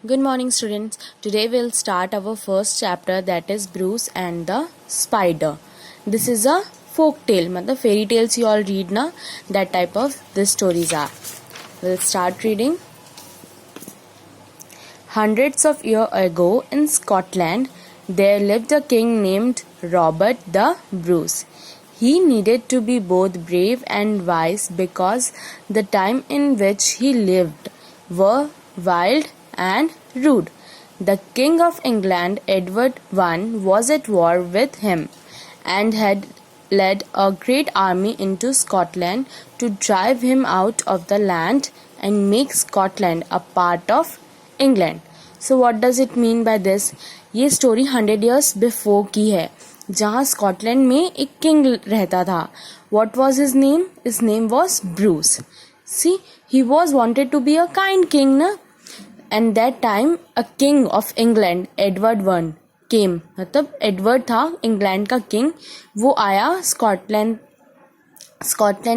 Good morning, students. Today we'll start our first chapter, that is Bruce and the Spider. This is a folk tale, matlab fairy tales you all read na, that type of these stories are. We'll start reading. Hundreds of years ago in Scotland, there lived a king named Robert the Bruce. He needed to be both brave and wise because the time in which he lived were wild and rude. The King of England, Edward I, was at war with him and had led a great army into Scotland to drive him out of the land and make Scotland a part of England. So what does it mean by this? ये story 100 years before की है, जहाँ Scotland में एक king रहता था. What was his name? His name was Bruce. See, he was wanted to be a kind king, na? And that time a king of England, Edward I, came. मतलब Edward था England का king. वो आया Scotland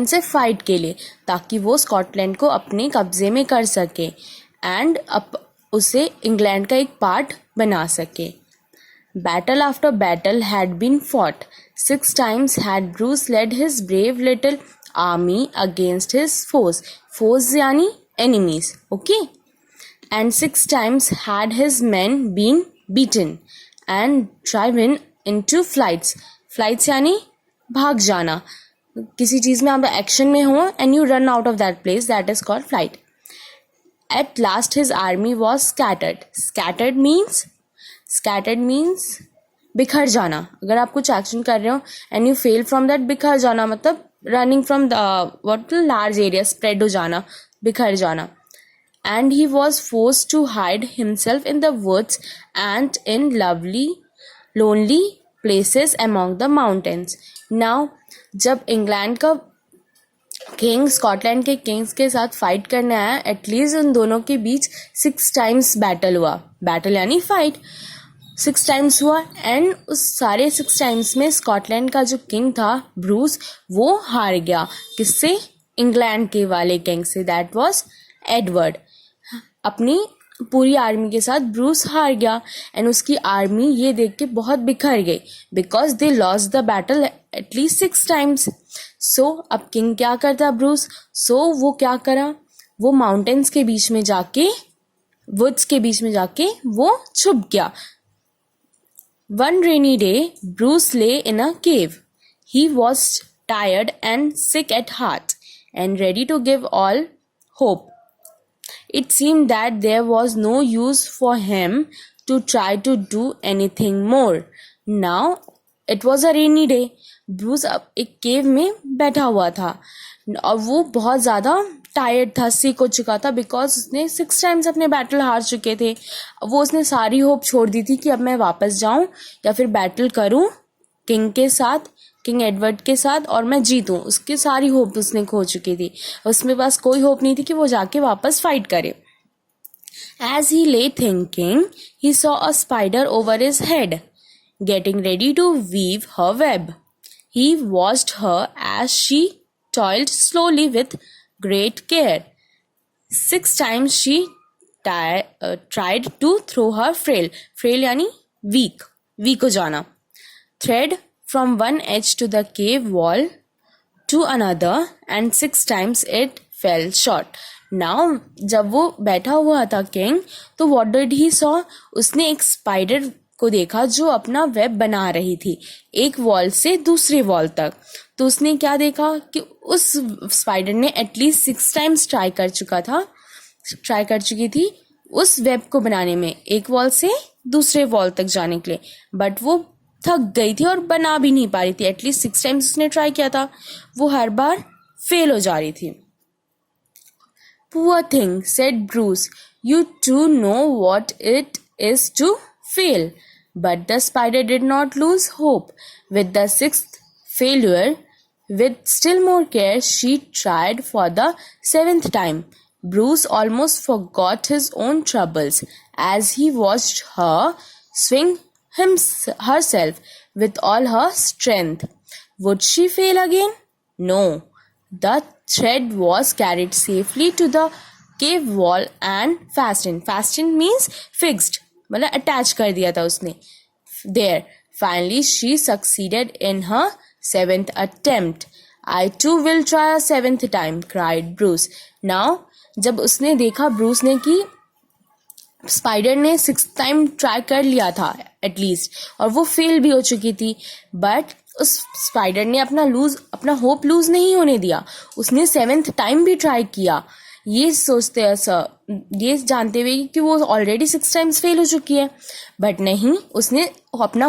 से fight के लिए ताकि वो स्कॉटलैंड को अपने कब्जे में कर सके एंड उसे इंग्लैंड का एक पार्ट बना सके. Battle after battle had been fought. 6 times had Bruce led his brave little army against his foes. Foes यानी enemies, okay? And 6 times had his men been beaten and driven into flights. Flights यानी भाग जाना. किसी चीज़ में आप action में हो and you run out of that place, that is called flight. At last his army was scattered. Scattered means बिखर जाना. अगर आप कुछ एक्शन कर रहे हो and you fell from that, बिखर जाना मतलब running from the what large area, spread हो जाना, बिखर जाना. And he was forced to hide himself in the woods and in lonely places among the mountains. Now, जब इंग्लैंड का king Scotland के किंग्स के साथ फाइट करने आया, एटलीस्ट उन दोनों के बीच 6 times बैटल हुआ. बैटल यानी फाइट 6 times हुआ एंड उस सारे 6 times में स्कॉटलैंड का जो किंग था ब्रूस, वो हार गया. किससे? इंग्लैंड के वाले किंग से, दैट वाज एडवर्ड. अपनी पूरी आर्मी के साथ ब्रूस हार गया एंड उसकी आर्मी ये देख के बहुत बिखर गई because they lost the battle at least 6 times. सो अब किंग क्या करता ब्रूस? सो वो क्या करा, वो माउंटेन्स के बीच में जाके, वुड्स के बीच में जाके वो छुप गया. One rainy day, Bruce lay in a cave. He was tired and sick at heart and ready to give all hope. It seemed that there was no use for him to try to do anything more. Now, it was a rainy day. Bruce अब एक केव में बैठा हुआ था और वो बहुत ज़्यादा टायर्ड था, सिक हो चुका था बिकॉज उसने 6 times अपने बैटल हार चुके थे. वो उसने सारी होप छोड़ दी थी कि अब मैं वापस जाऊं या फिर बैटल करूं किंग के साथ, किंग एडवर्ड के साथ, और मैं जीतूं. उसकी सारी होप उसने खो चुकी थी. उसमें पास कोई होप नहीं थी कि वो जाके वापस फाइट करे. As he lay thinking, he saw a spider over his head, getting ready to weave her web. He watched her as she toiled slowly with great care. 6 times she tried to throw her frail यानी weak हो जाना, thread from one edge to the cave wall to another, and 6 times it fell short. Now जब वो बैठा हुआ था king, तो what did he saw? उसने एक स्पाइडर को देखा जो अपना वेब बना रही थी एक वॉल से दूसरे वॉल तक. तो उसने क्या देखा कि उस स्पाइडर ने एटलीस्ट 6 times ट्राई कर चुकी थी उस वेब को बनाने में, एक वॉल से दूसरे वॉल तक जाने के लिए, बट वो थक गई थी और बना भी नहीं पा रही थी. एटलीस्ट 6 times उसने ट्राई किया था, वो हर बार फेल हो जा रही थी. Poor thing, said Bruce. You too know what it is to fail. But the spider did not lose hope. With the 6th failure, with still more care, she tried for the 7th time. Bruce almost forgot his own troubles as he watched her swing herself with all her strength. Would she fail again? No. The thread was carried safely to the cave wall and fastened means fixed, मतलब attach कर दिया था उसने there. Finally she succeeded in her 7th attempt. I too will try a 7th time, cried Bruce. Now जब उसने देखा Bruce ने कि स्पाइडर ने 6th टाइम ट्राई कर लिया था एटलीस्ट, और वो फेल भी हो चुकी थी, बट उस स्पाइडर ने अपना होप लूज नहीं होने दिया. उसने 7th टाइम भी ट्राई किया, ये जानते हुए कि वो ऑलरेडी 6 टाइम्स फेल हो चुकी है, बट नहीं, उसने अपना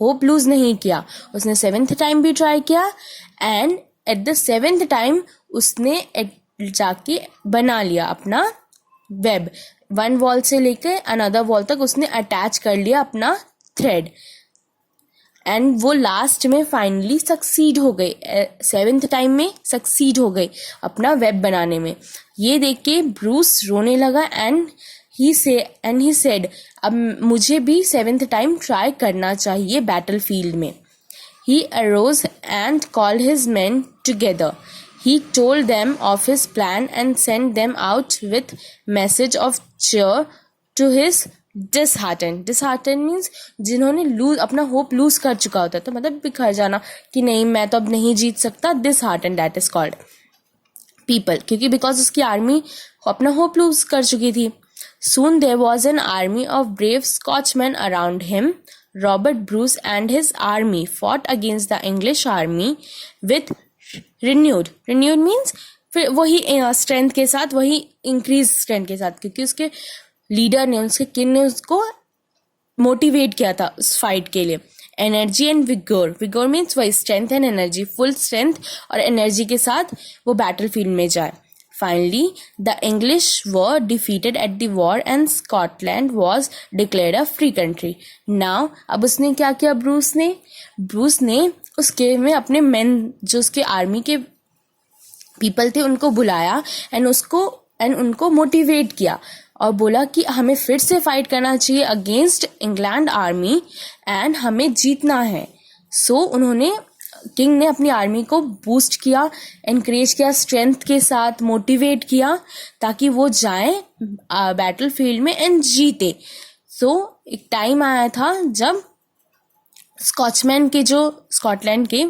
होप लूज नहीं किया. उसने 7th टाइम भी ट्राई किया and at the 7th time उसने जाके बना लिया अपना वेब. वन वॉल से लेकर अनदर वॉल तक उसने अटैच कर लिया अपना थ्रेड, एंड वो लास्ट में फाइनली सक्सीड हो गई. 7th टाइम में सक्सीड हो गई अपना वेब बनाने में. ये देख के ब्रूस रोने लगा एंड ही सेड, अब मुझे भी 7th टाइम ट्राई करना चाहिए बैटल फील्ड में. He arose and called his men together. He told them of his plan and sent them out with message of cheer to his disheartened means जिन्होंने अपना hope loose कर चुका होता था, मतलब बिखर जाना कि नहीं मैं तो अब नहीं जीत सकता. disheartened that is called people, क्योंकि बिकॉज उसकी आर्मी अपना होप लूज कर चुकी थी. Soon there was an army of brave Scotchmen around him. Robert Bruce and his army fought against the English army with renewed means फिर वही strength के साथ, वही इंक्रीज स्ट्रेंथ के साथ, क्योंकि उसके लीडर ने, उसके किंग ने उसको मोटिवेट किया था उस फाइट के लिए. एनर्जी एंड विगोर मीन्स वही strength and energy, full strength और एनर्जी के साथ वो बैटल फील्ड में जाए. Finally, the English were defeated at the war and Scotland was declared a free country. Now, अब उसने क्या किया ब्रूस ने उसके में अपने मेन, जो उसके आर्मी के पीपल थे, उनको बुलाया एंड उनको मोटिवेट किया और बोला कि हमें फिर से फाइट करना चाहिए अगेंस्ट इंग्लैंड आर्मी एंड हमें जीतना है. उन्होंने किंग ने अपनी आर्मी को बूस्ट किया, एनकरेज किया, स्ट्रेंथ के साथ मोटिवेट किया ताकि वो जाए बैटल फील्ड में एंड जीते. एक टाइम आया था जब स्कॉटलैंड के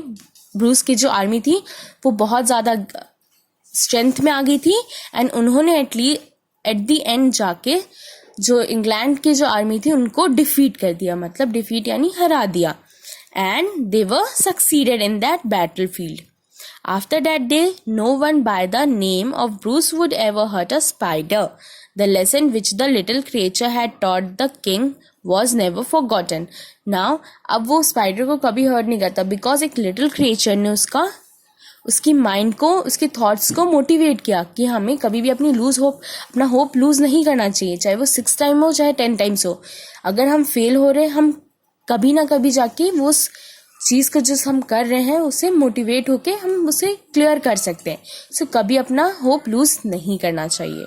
ब्रूस की जो आर्मी थी वो बहुत ज़्यादा स्ट्रेंथ में आ गई थी एंड उन्होंने एट द एंड जाके जो इंग्लैंड की जो आर्मी थी उनको डिफीट कर दिया, मतलब डिफीट यानी हरा दिया. And they were succeeded in that battlefield. After that day, no one by the name of Bruce would ever hurt a spider. The lesson which the little creature had taught the king was never forgotten. Now, अब वो spider को कभी hurt नहीं करता, because एक little creature ने उसकी mind को, उसके थॉट्स को मोटिवेट किया कि हमें कभी भी अपना होप लूज नहीं करना चाहिए, चाहे वो 6 टाइम हो चाहे 10 टाइम्स हो. अगर हम फेल हो रहे, हम कभी ना कभी जाके वो उस चीज़ को जो हम कर रहे हैं उसे मोटिवेट होके हम उसे क्लियर कर सकते हैं. कभी अपना होप लूज नहीं करना चाहिए.